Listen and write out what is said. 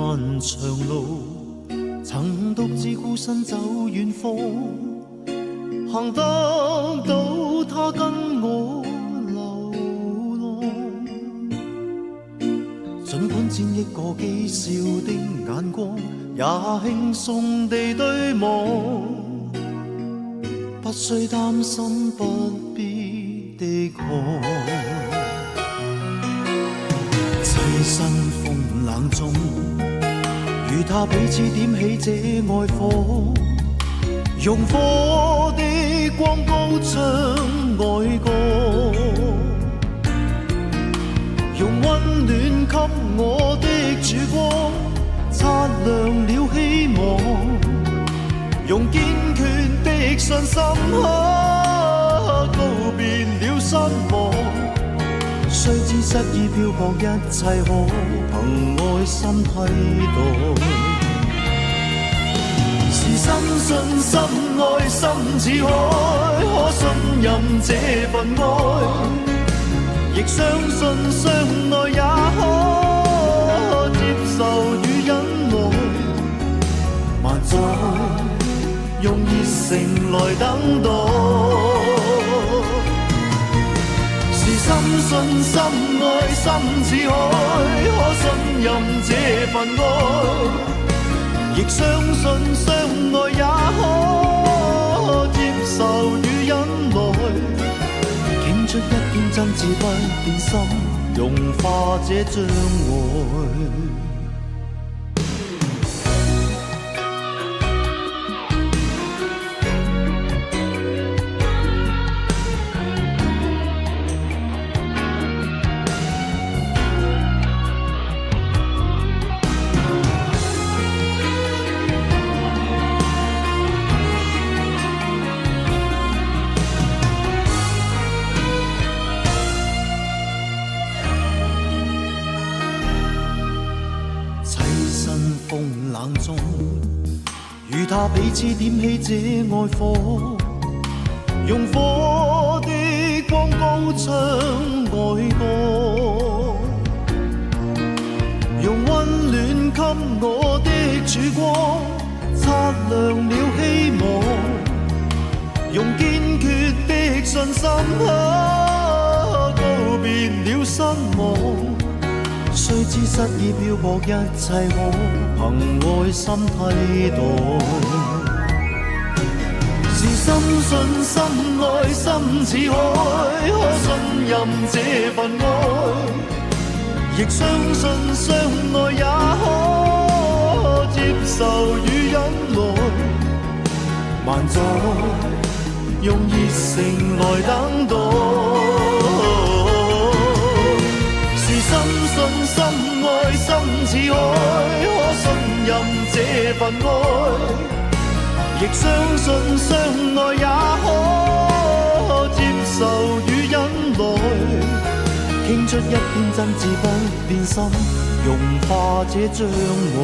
漫長路，曾獨自孤身走遠方，行得到他跟我流浪。儘管沾益過譏笑的眼光，也輕鬆地對望，不需擔心不必的寒。棲身風冷中，與他彼此點起這愛火，用火的光高唱愛歌，用溫暖給我的曙光，擦亮了希望，用堅決的信心告別了失望。雖知失意漂泊，一切可憑愛心替代。是深信深愛心似海，可信任這份愛，亦相信相愛也可接受與忍耐。萬載用熱誠來等待。深信深愛心似海，可信任這份愛，亦相信相愛也可接受與忍耐。傾出一片真摯不變心，融化這障礙。與他彼此點起這愛火，用火的光高唱愛歌，用溫暖給我的曙光，擦亮了希望，用堅決的信心告別了失望。雖知失意漂泊，一切可憑愛心替代。是深信深愛心似海，可信任這份愛，亦相信相愛也可接受與忍耐。萬載用熱誠來等待。深信深愛心似海，可信任這份愛，亦相信相愛也可接受與忍耐。傾出一片真摯不變心，融化這障礙。